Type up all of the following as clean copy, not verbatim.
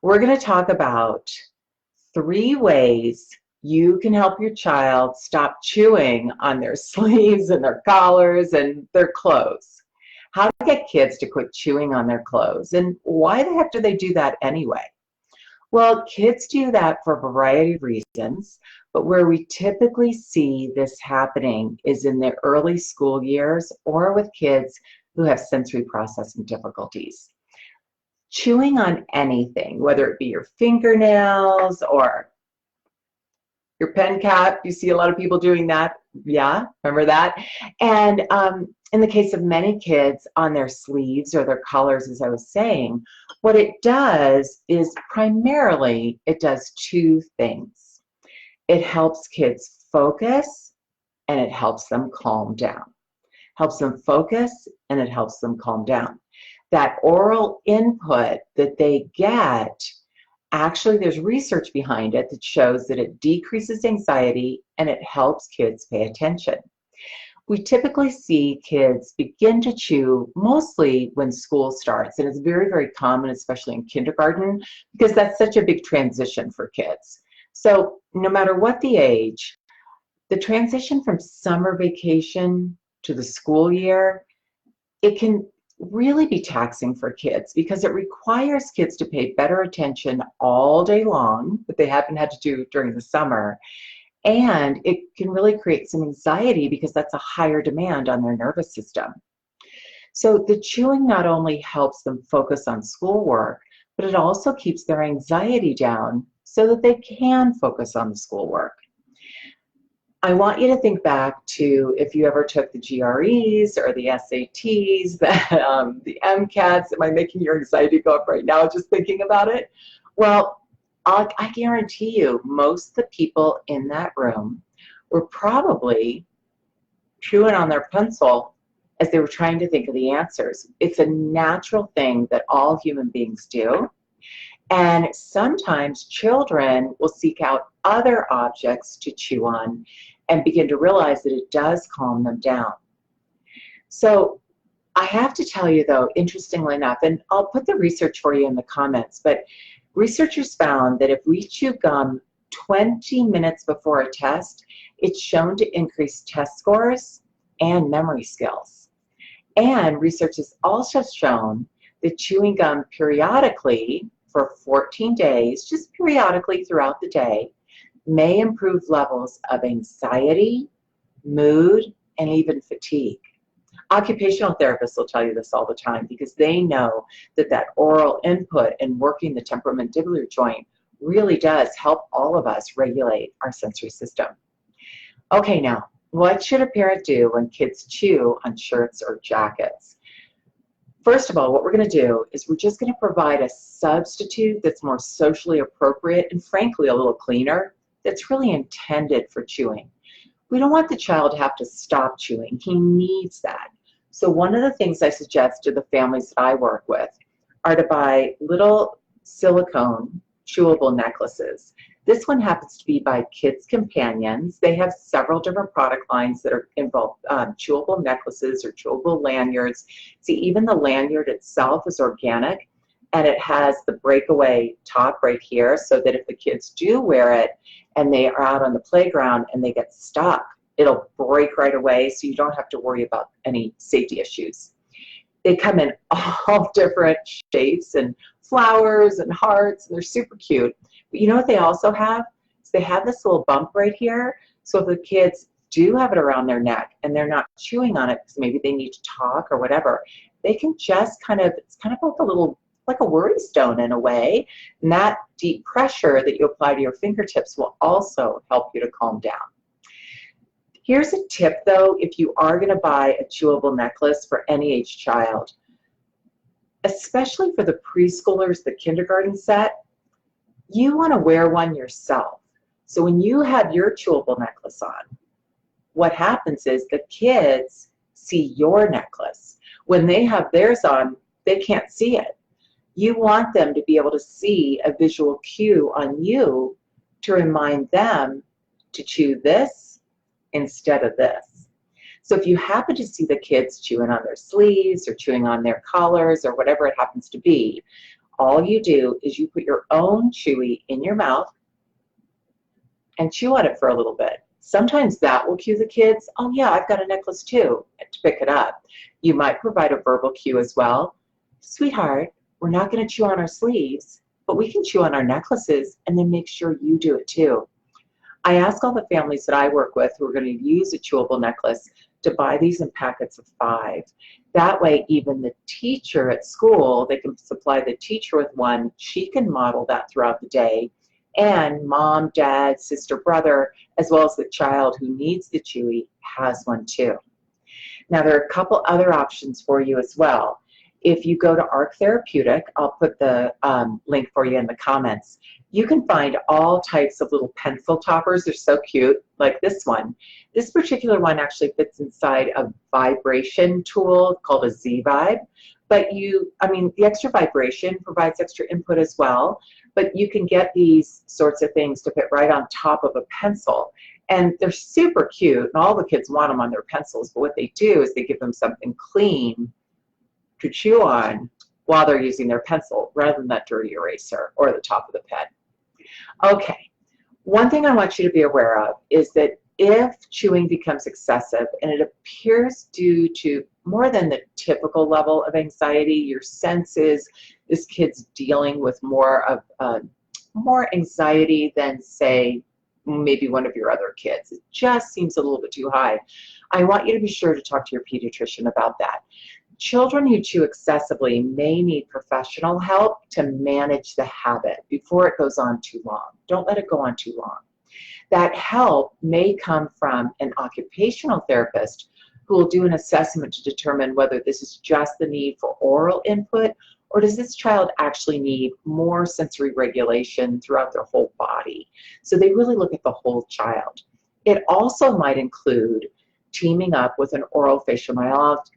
We're going to talk about 3 ways you can help your child stop chewing on their sleeves and their collars and their clothes. How to get kids to quit chewing on their clothes, and why the heck do they do that anyway? Well, kids do that for a variety of reasons, but where we typically see this happening is in the early school years or with kids who have sensory processing difficulties. Chewing on anything, whether it be your fingernails or your pen cap, you see a lot of people doing that. Yeah, remember that? And in the case of many kids, on their sleeves or their collars, as I was saying, what it does is primarily it does 2 things. It helps kids focus and it helps them calm down. Helps them focus and it helps them calm down. That oral input that they get, actually there's research behind it that shows that it decreases anxiety and it helps kids pay attention. We typically see kids begin to chew mostly when school starts, and it's very, very common, especially in kindergarten, because that's such a big transition for kids. So no matter what the age, the transition from summer vacation to the school year, it can really be taxing for kids because it requires kids to pay better attention all day long that they haven't had to do during the summer. And it can really create some anxiety because that's a higher demand on their nervous system. So the chewing not only helps them focus on schoolwork, but it also keeps their anxiety down so that they can focus on the schoolwork. I want you to think back to if you ever took the GREs or the SATs, the MCATs. Am I making your anxiety go up right now just thinking about it? Well, I guarantee you most of the people in that room were probably chewing on their pencil as they were trying to think of the answers. It's a natural thing that all human beings do. And sometimes children will seek out other objects to chew on and begin to realize that it does calm them down. So I have to tell you though, interestingly enough, and I'll put the research for you in the comments, but researchers found that if we chew gum 20 minutes before a test, it's shown to increase test scores and memory skills. And research has also shown that chewing gum periodically for 14 days, just periodically throughout the day, may improve levels of anxiety, mood, and even fatigue. Occupational therapists will tell you this all the time because they know that that oral input and working the temporomandibular joint really does help all of us regulate our sensory system. Okay, now, what should a parent do when kids chew on shirts or jackets? First of all, what we're going to do is we're just going to provide a substitute that's more socially appropriate and frankly a little cleaner that's really intended for chewing. We don't want the child to have to stop chewing. He needs that. So one of the things I suggest to the families that I work with are to buy little silicone chewable necklaces. This one happens to be by Kids Companions. They have several different product lines that are involved, chewable necklaces or chewable lanyards. See, even the lanyard itself is organic, and it has the breakaway top right here so that if the kids do wear it and they are out on the playground and they get stuck, it'll break right away so you don't have to worry about any safety issues. They come in all different shapes and flowers and hearts, and they're super cute. But you know what they also have? Is they have this little bump right here, so if the kids do have it around their neck and they're not chewing on it because maybe they need to talk or whatever, they can just it's kind of like a little, like a worry stone in a way, and that deep pressure that you apply to your fingertips will also help you to calm down. Here's a tip though, if you are going to buy a chewable necklace for any age child, especially for the preschoolers, the kindergarten set, you want to wear one yourself. So when you have your chewable necklace on, what happens is the kids see your necklace. When they have theirs on, they can't see it. You want them to be able to see a visual cue on you to remind them to chew this instead of this. So if you happen to see the kids chewing on their sleeves or chewing on their collars or whatever it happens to be, all you do is you put your own Chewy in your mouth and chew on it for a little bit. Sometimes that will cue the kids, oh yeah, I've got a necklace too, to pick it up. You might provide a verbal cue as well. Sweetheart, we're not going to chew on our sleeves, but we can chew on our necklaces, and then make sure you do it too. I ask all the families that I work with who are going to use a chewable necklace to buy these in packets of 5. That way, even the teacher at school, they can supply the teacher with one. She can model that throughout the day. And mom, dad, sister, brother, as well as the child who needs the Chewy has one too. Now, there are a couple other options for you as well. If you go to ARC Therapeutic, I'll put the link for you in the comments. You can find all types of little pencil toppers. They're so cute, like this one. This particular one actually fits inside a vibration tool called a Z-Vibe. But the extra vibration provides extra input as well. But you can get these sorts of things to fit right on top of a pencil. And they're super cute, and all the kids want them on their pencils. But what they do is they give them something clean to chew on while they're using their pencil, rather than that dirty eraser or the top of the pen. Okay, one thing I want you to be aware of is that if chewing becomes excessive and it appears due to more than the typical level of anxiety, your sense is this kid's dealing with more anxiety than, say, maybe one of your other kids. It just seems a little bit too high. I want you to be sure to talk to your pediatrician about that. Children who chew excessively may need professional help to manage the habit before it goes on too long. Don't let it go on too long. That help may come from an occupational therapist who will do an assessment to determine whether this is just the need for oral input, or does this child actually need more sensory regulation throughout their whole body. So they really look at the whole child. It also might include teaming up with an orofacial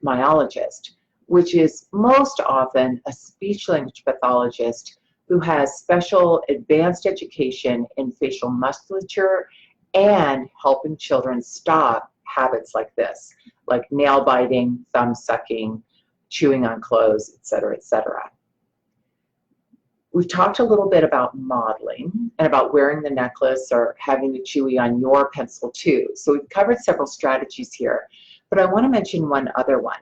myologist, which is most often a speech-language pathologist who has special advanced education in facial musculature and helping children stop habits like this, like nail biting, thumb sucking, chewing on clothes, etc., etc. We've talked a little bit about modeling and about wearing the necklace or having the Chewy on your pencil too. So we've covered several strategies here, but I want to mention one other one.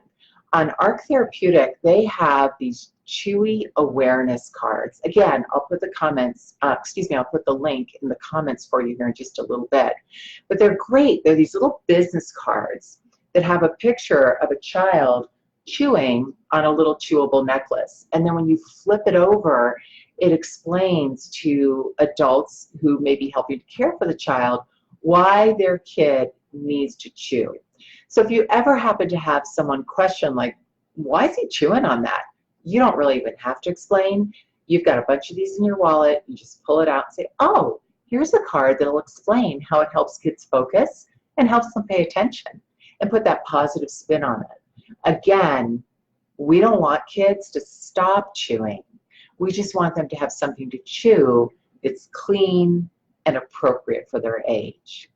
On ARC Therapeutic, they have these Chewy awareness cards. Again, I'll put the I'll put the link in the comments for you here in just a little bit. But they're great. They're these little business cards that have a picture of a child chewing on a little chewable necklace. And then when you flip it over, it explains to adults who may be helping to care for the child why their kid needs to chew. So if you ever happen to have someone question, like, why is he chewing on that? You don't really even have to explain. You've got a bunch of these in your wallet. You just pull it out and say, oh, here's a card that'll explain how it helps kids focus and helps them pay attention, and put that positive spin on it. Again, we don't want kids to stop chewing. We just want them to have something to chew that's clean and appropriate for their age.